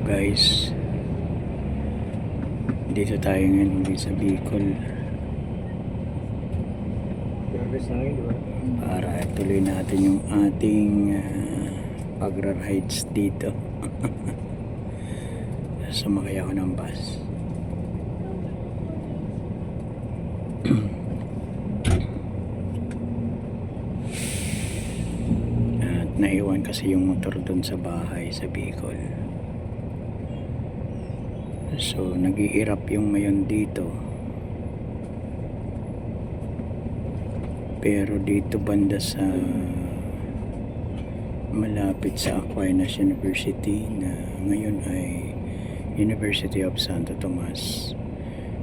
Guys, dito tayo ngayon ulit sa Bicol para tuloy natin yung ating pagra-rides dito. Sumakay ako ng bus. At naiwan kasi yung motor dun sa bahay sa Bicol. So nag-iirap yung mayon dito, pero dito banda sa malapit sa Aquinas University na ngayon ay University of Santo Tomas,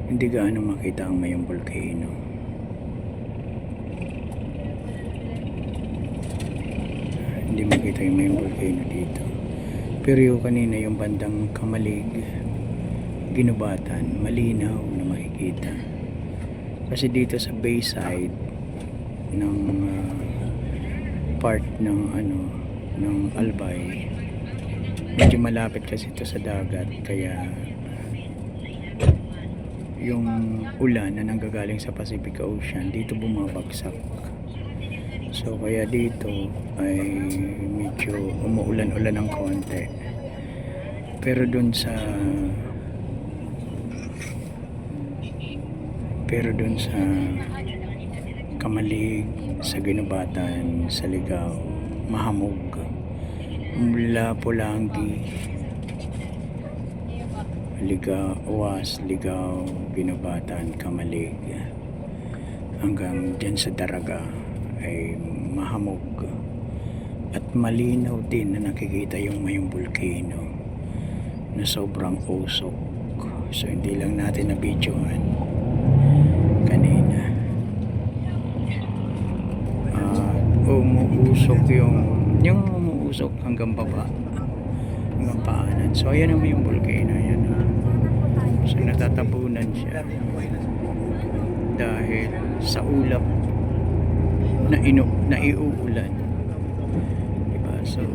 hindi gaano makita ang mayong volcano. Hindi makita yung mayong volcano dito, pero yung kanina yung bandang Kamalig, Ginubatan, malinaw na makikita kasi dito sa bayside ng part ng ng Albay, medyo malapit kasi ito sa dagat, kaya yung ulan na nanggagaling sa Pacific Ocean dito bumabagsak. So kaya dito ay medyo umuulan-ulan ng konti, pero dun sa Kamalig, sa Ginubatan, sa Ligaw, mahamog. Mula Pulangi, Ligaw, Ginubatan, Kamalig, hanggang dyan sa Daraga ay mahamog. At malinaw din na nakikita yung mayong volcano na sobrang usok. So hindi lang natin na-videohan kanina. Umuusok yung umuusok hanggang baba, hanggang paanan. So ayan naman yung volcano, ayan. So natatabunan siya dahil sa ulap na iuulan, diba? So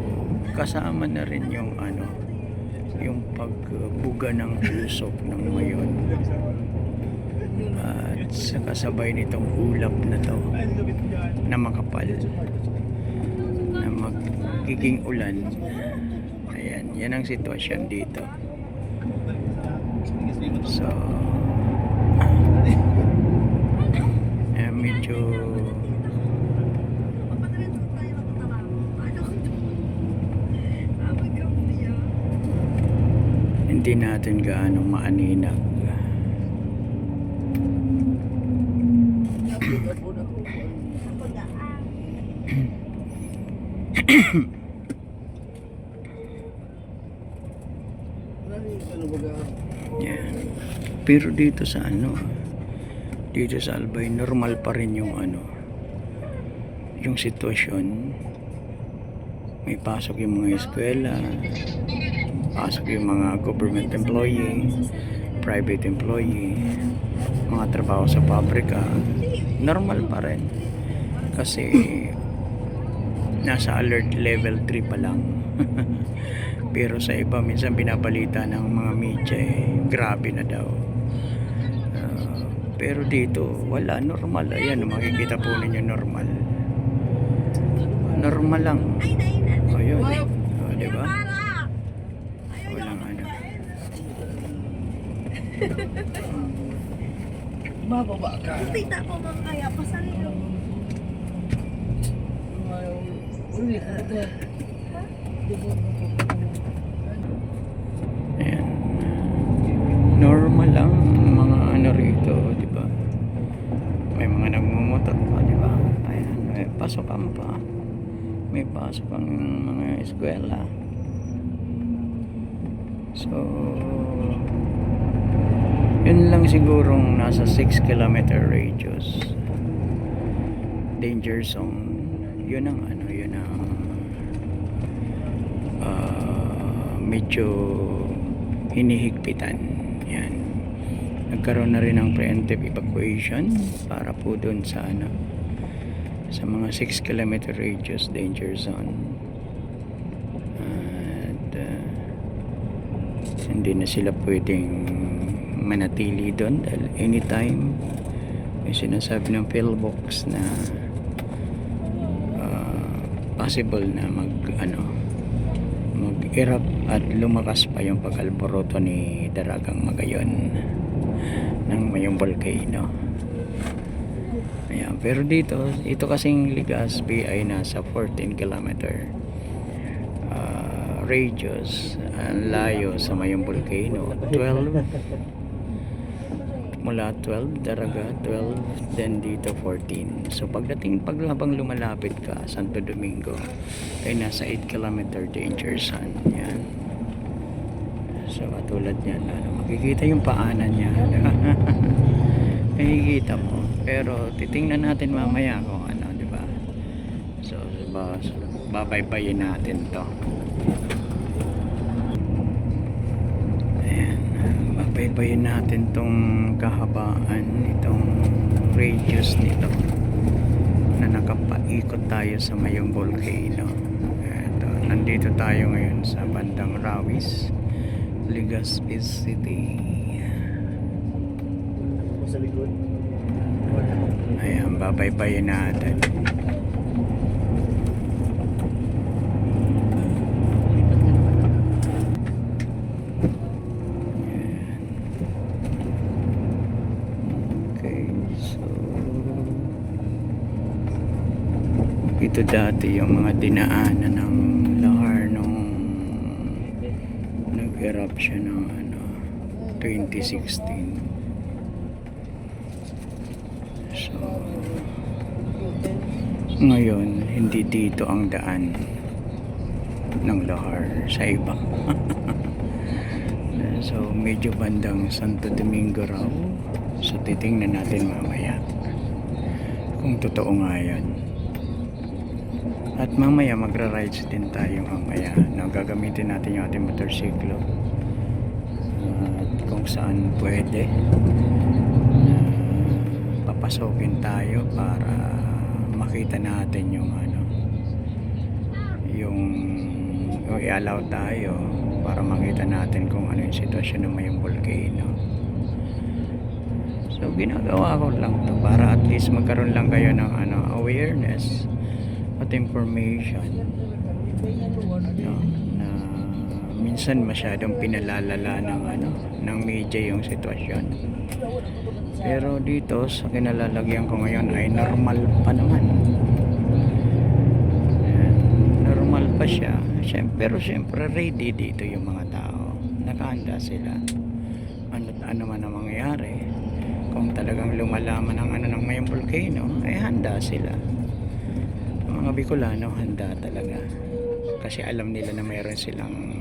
kasama na rin yung yung pagbuga ng usok ng mayon, at sa kasabay nitong ulap na to na makapal na magiging ulan. Ayan, yan ang sitwasyon dito. So medyo hindi natin gaano maaninag. Yan. Pero dito sa dito sa Albay, normal pa rin yung yung sitwasyon. May pasok yung mga eskwela, pasok yung mga government employee, private employee, mga trabaho sa pabrika. Normal pa rin kasi nasa alert level 3 pa lang. Pero sa iba minsan binabalita ng mga media grabe na daw. Pero dito wala, normal. Ayan, makikita po ninyo, normal lang. Ayun, diba? Walang Bababa ka. Kita ko mga kaya pasalino. Uli ka ito. Ayan. Normal lang mga rito, di ba? May mga nagmumotor pa, di ba? Ayan, may pasokan pa. May pasok ang mga eskwela. So yun lang sigurong nasa 6 kilometer radius danger zone. Yun ang medyo hinihigpitan. Yan, nagkaroon na rin ng preemptive evacuation para po dun sa sa mga 6 kilometer radius danger zone. At Hindi na sila pwedeng manatili doon dahil anytime may sinasabi ng pillbox na possible na mag-erupt at lumakas pa yung pag-alboroto ni Daragang Magayon ng mayong volcano. Ayan, pero dito, ito kasing Legazpi ay nasa 14 kilometer radius. Ang layo sa mayong volcano 12, mula 12 Daraga 12, then dito 14. So habang lumalapit ka Santo Domingo ay nasa 8 kilometer danger zone. Yan. So katulad niyan, makikita yung paanan niya. Makikita mo, pero titingnan natin mamaya kung ano, di ba? So babaybayin natin to. Baybayin natin tong kahabaan nitong radius nito na nakapaikot tayo sa mayong volcano. Ito, nandito tayo ngayon sa bandang Rawis, Legazpi City. Sa likod. Ayan, babaybayin natin. Ito dati yung mga dinaanan ng lahar nung nag-erupt siya ng 2016. So ngayon hindi dito ang daan ng lahar, sa iba. So medyo bandang Santo Domingo raw. So titingnan natin mamaya kung totoo nga yan. At mamaya magra-rides din tayo mamaya. Gagamitin natin yung ating motorsiklo. At kung saan pwede, papasokin tayo para makita natin yung i-allow tayo para makita natin kung ano yung sitwasyon ng mayong volcano. So ginagawa ko lang to para at least magkaroon lang kayo ng awareness at information, no, na minsan masyadong pinalalala ng media yung sitwasyon, pero dito sa kinalalagyan ko ngayon ay normal pa naman. Ayan, normal pa siya. Pero syempre ready dito yung mga tao, nakahanda sila ano't ano man ang mangyayari. Kung talagang lumalaman ng mayong volcano ay handa sila. Mga Bicolano handa talaga kasi alam nila na mayroon silang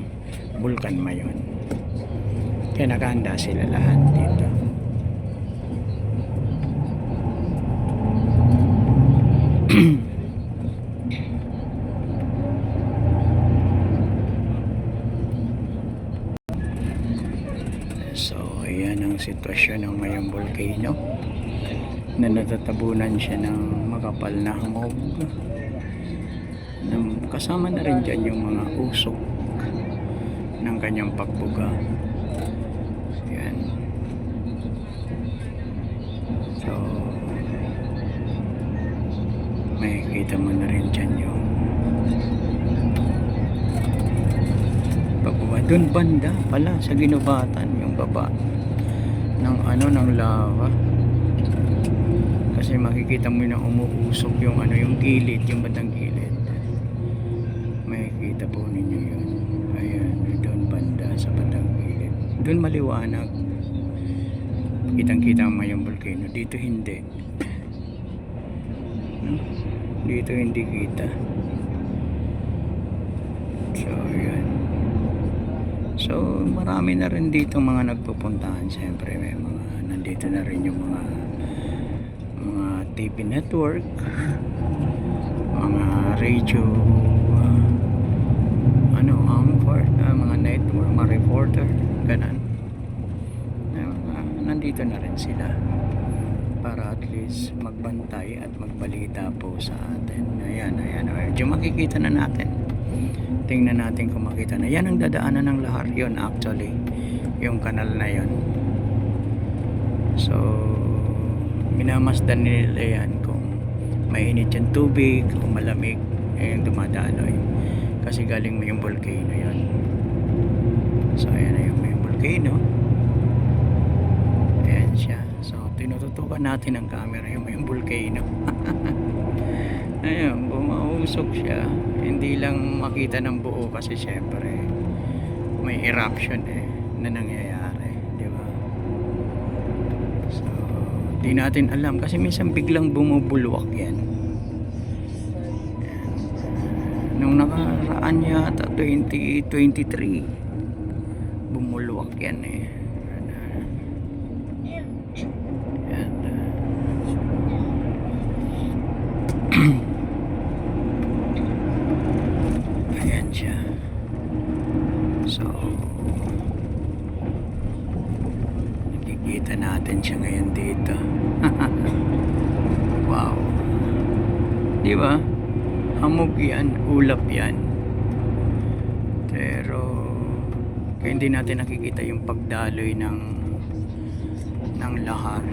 bulkan mayon, kaya nakahanda sila lahat dito. So ayan ang sitwasyon ng mayong volcano na natatabunan siya ng makapal na hamog. Kasama na rin dyan yung mga usok ng kanyang pagbuga. Yan. So makikita mo na rin dyan yung pagbuga. Doon banda pala sa ginubatan yung baba ng lava. Kasi makikita mo na umuusok yung yung gilid, yung bandang gilid. Makikita po ninyo yun. Ayan, doon banda sa bandang gilid. Doon maliwanag. Kitang-kita ang mayong volcano. Dito hindi. Dito hindi kita. So, ayan. So, marami na rin dito mga nagpupuntahan. Siyempre, may mga nandito na rin yung mga TV network, mga radio, anchor, mga network, mga reporter, ganun. Nandito na rin sila para at least magbantay at magbalita po sa atin. Ayan. Medyo makikita na natin. Tingnan natin kung makita na. Yan ang dadaanan ng lahar. Yun actually. yung kanal na yon. So minamasdan nila yan kung mainit yung tubig o malamig yung dumadaloy, kasi galing may yung volcano yon. So ayan na yung may volcano, ayan siya. So tinututukan natin ang camera yung may volcano. Ayun, bumausok siya, hindi lang makita ng buo kasi syempre may eruption na nangyayari, di ba? So di natin alam kasi minsan biglang bumubulwak yan. Nung nakaraan yata 2023 bumulwak yan yan. Ayan siya. So nakikita natin siya ngayon dito. Wow, di ba? Hamog yan, ulap yan. Pero kaya hindi natin nakikita yung pagdaloy ng lahar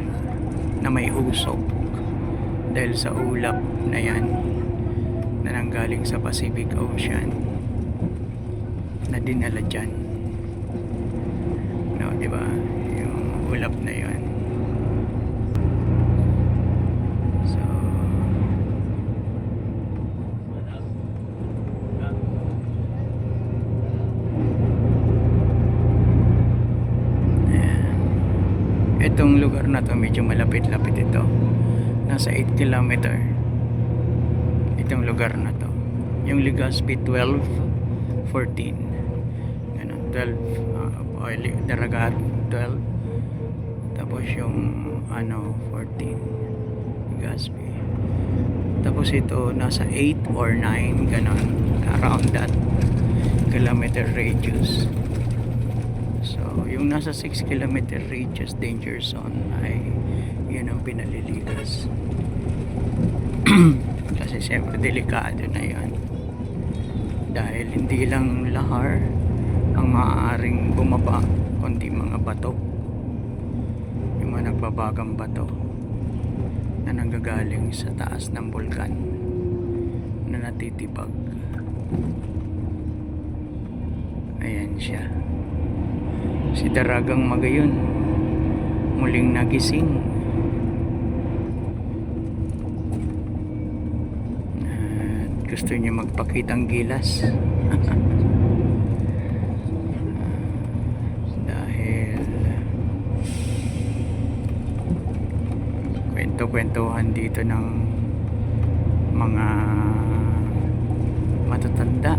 na may usok dahil sa ulap na yan na nanggaling sa Pacific Ocean na dinala dyan, no, di ba? Yung ulap na yan. Itong lugar na to medyo malapit-lapit ito, nasa 8 kilometer itong lugar na to. Yung Legazpi 12, 14 ganun, 12 Daragat 12, tapos yung 14 Legazpi, tapos ito nasa 8 or 9 ganun, around that kilometer radius. So yung nasa 6 kilometer radius danger zone ay yun ang pinaliligas. Kasi siyempre delikado na yan, dahil hindi lang lahar ang maaaring bumaba, kundi mga bato, yung mga nagbabagang bato na nanggagaling sa taas ng bulkan na natitibag. Ayan siya, si Daragang Magayon muling nagising. At gusto niya magpakitang gilas. Dahil kwento-kwentuhan dito ng mga matatanda,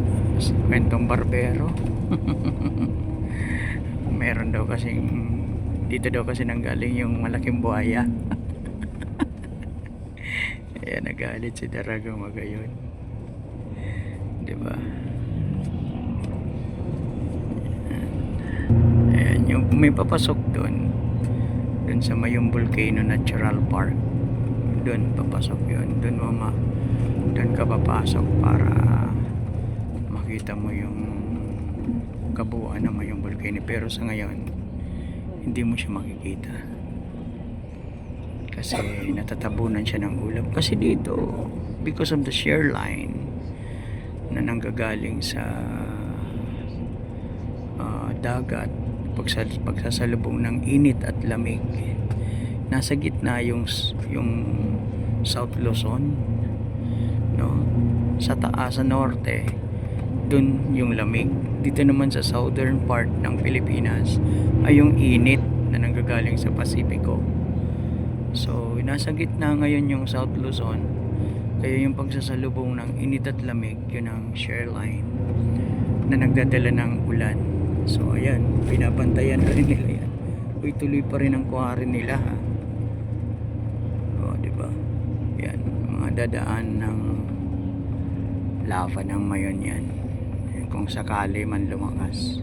kwentong barbero. Meron daw kasing dito daw kasi nanggaling yung malaking buhaya. Kaya nagalit si Daragang Magayon, di ba? Ayan, yung may papasok doon sa Mayong Volcano Natural Park, doon papasok yun, doon ka papasok para makita mo yung kabuuan ng Mayong Volcano. Pero sa ngayon hindi mo siya makikita kasi natatabunan siya ng ulap. Kasi dito, because of the shear line na nanggagaling sa dagat, pagsasalubong ng init at lamig, nasa gitna yung South Luzon, no? Sa taas, sa norte, dun yung lamig. Dito naman sa southern part ng Pilipinas ay yung init na nanggagaling sa Pasipiko. So nasa gitna ngayon yung South Luzon, kaya yung pagsasalubong ng init at lamig, yun ang shear line na nagdadala ng ulan. So ayan, pinapantayan rin nila yan. Uy, tuloy pa rin ang kuharin nila, ha? O, diba? Yan, mga dadaan ng lava ng mayon yan, kung sakali man lumakas.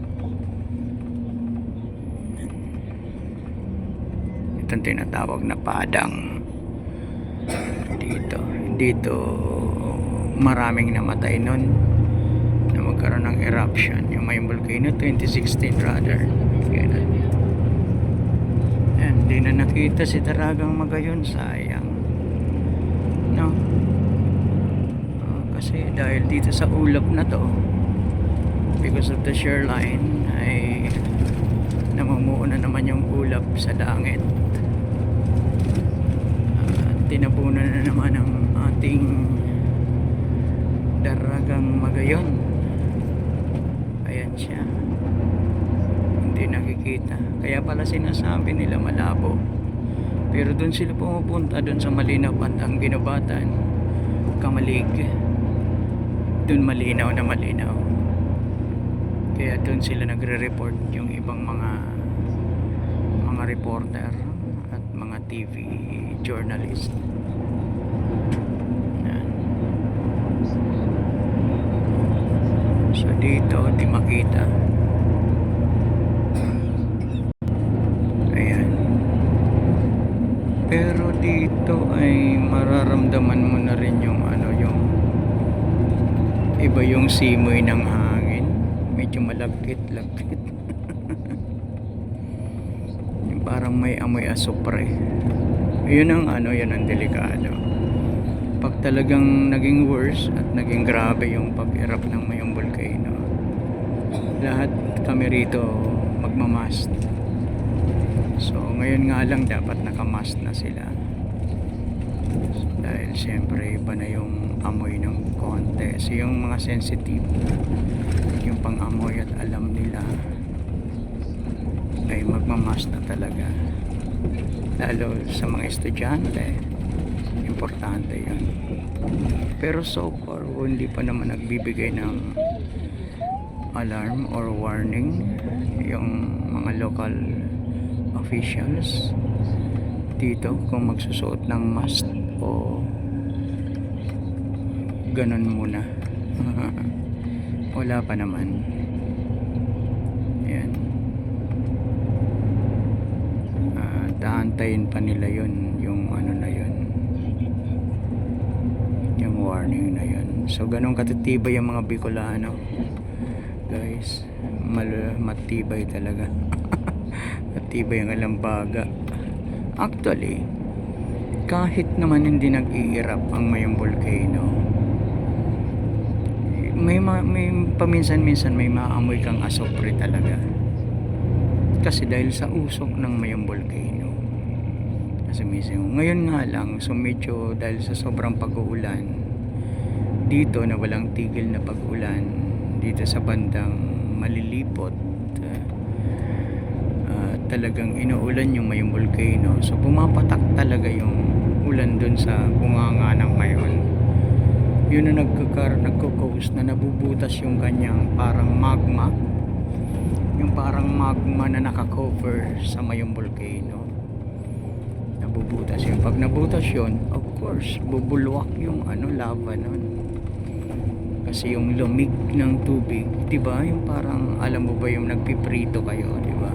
Itong tinatawag na padang dito maraming namatay nun na nagkaroon ng eruption yung Mayong Volcano 2016 rather. Ganun. And di na nakita si Daragang Magayon, sayang, no? Kasi dahil dito sa ulap na to, because of the shoreline, ay namumuo na naman yung ulap sa langit. Tinapunan na naman ang ating Daragang Magayon. Ayan siya, hindi nakikita, kaya pala sinasabi nila malabo, pero dun sila pumupunta, dun sa malinaw bandang Ginobatan, Kamalig, dun malinaw na malinaw, kaya dun sila nagre-report yung ibang mga reporter at mga TV journalist. Yan. So dito di makita. Ayan. Pero dito ay mararamdaman mo na rin yung yung iba yung simoy ng hangin. Medyo malagkit-lagkit. Yung parang may amoy asupre. Yun ang yun ang delikado. Pag talagang naging worse at naging grabe yung pag-erupt ng Mayong Volcano, lahat kami rito magmamast. So ngayon nga lang dapat nakamast na sila, dahil siyempre iba na yung amoy ng konti. So yung mga sensitive, yung pang-amoy at alam nila, ay magmamast na talaga, lalo sa mga estudyante. Importante yun. Pero so far hindi pa naman nagbibigay ng alarm or warning yung mga local officials dito kung magsusuot ng mask o ganun muna. Wala pa naman. Yan. Taantayin pa nila yun, yung na yun, yung warning na yun. So ganun katitibay yung mga Bicolano, guys. Matibay talaga. Matibay ang alambaga. Actually, kahit naman hindi nag-i-erupt ang Mayong Volcano, may paminsan-minsan may maamoy kang asupre talaga, kasi dahil sa usok ng Mayong Volcano. Kasi ngayon nga lang, so medyo dahil sa sobrang pag-uulan dito na walang tigil na pag-ulan dito sa bandang Malilipot, talagang inuulan yung Mayong Volcano. So pumapatak talaga yung ulan dun sa bunganga ng Mayon. Yun na nagko-cause na nabubutas yung kanyang parang magma, yung parang magma na nakakover sa Mayong Volcano. Nabubutas yun. Pag nabutas yun, of course bubulwak yung lava nun, kasi yung lumig ng tubig, diba, yung parang alam mo ba yung nagpiprito kayo, diba,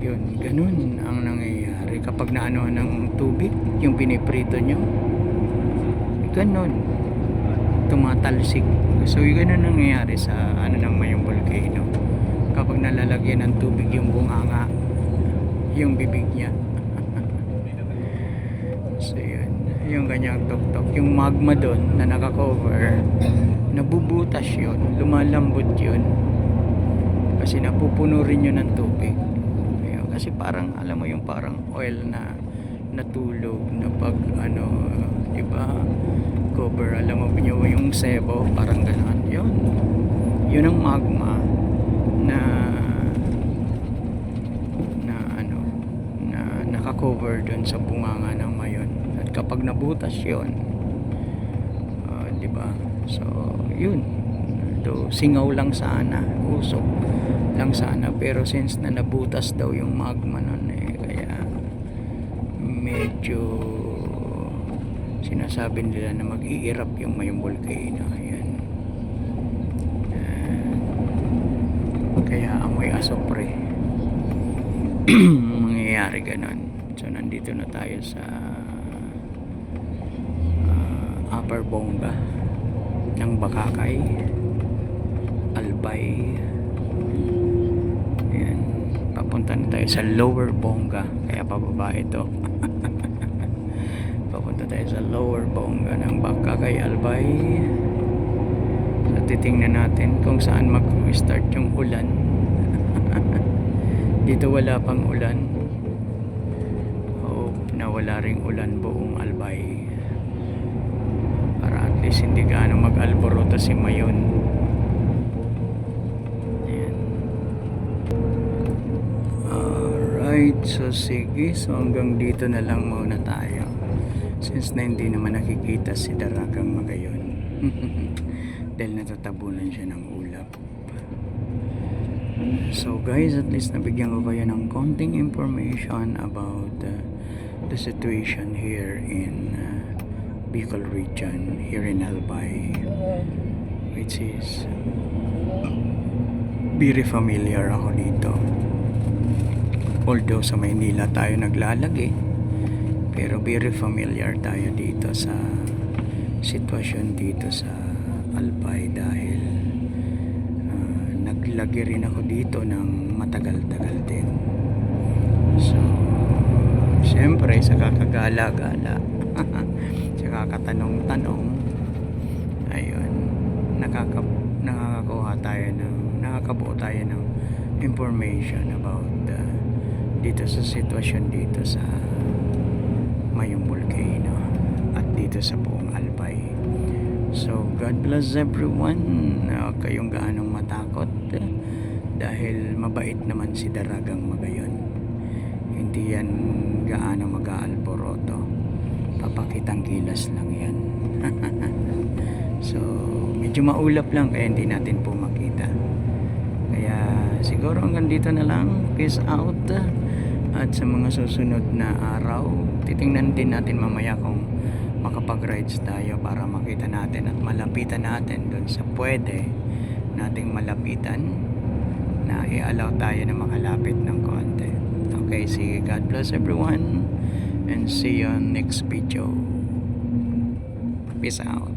yun, ganun ang nangyayari kapag naano ng tubig yung piniprito nyo, ganun tumatalsik. So ganun nangyayari sa ng Mayong Volcano kapag nalalagyan ng tubig yung bunganga, yung bibig niya. So yun, yung kanyang tuktok, yung magma doon na nakakover, nabubutas yun, lumalambot yun, kasi napupuno rin yun ng tubig. Ayun, kasi parang alam mo yung parang oil na natulog na pag diba, cover, alam mo nyo yung sebo, parang gano'n. Yun ang magma na nakakover doon sa bunganga ng Mayon. At kapag nabutas yun, diba, so yun, singaw lang sana, usok lang sana, pero since na nabutas daw yung magma nun, kaya medyo sinasabi nila na mag-i-erupt yung Mayong Volcano. Ayan. Kaya amoy asopre. Mangyayari ganon. So nandito na tayo sa Upper Bonga ng Bakakay. Albay. Ayan, papunta na tayo sa Lower Bongga, kaya pababa ito. Papunta tayo sa Lower Bongga ng Bakakay Albay. So titingnan natin kung saan mag-start yung ulan. Dito wala pang ulan. Hope na wala ring ulan buong Albay, para at least hindi gaano mag-alboroto si Mayon. Ayan. Alright, so sige, so hanggang dito na lang muna tayo, since na hindi naman nakikita si Daragang Magayon. Dahil natatabunan siya ng ulap. So guys, at least nabigyan ko kayo ng konting information about the situation here in Bicol region, here in Albay, which is very familiar ako dito. Although sa Maynila tayo naglalagi, pero very familiar tayo dito sa sitwasyon dito sa Albay, dahil naglagi rin ako dito ng matagal-tagal din. So syempre sa kakagala-gala sa kakatanong-tanong, ayun, nakakabuo tayo ng information about dito sa sitwasyon dito sa Mayong Volcano at dito sa buong Albay. So God bless everyone. Kayong gaanong matakot, dahil mabait naman si Daragang Magayon. Hindi yan gaano mag-aalboroto, papakitang kilas lang yan. So medyo maulap lang, kaya hindi natin po makita. Kaya siguro hanggang dito na lang. Peace out. At sa mga susunod na araw, titingnan din natin mamaya kung makapag-rides tayo para makita natin at malapitan natin doon sa pwede nating malapitan, na i-allow tayo na makalapit ng konti. Okay, sige, God bless everyone and see you on next video. Peace out.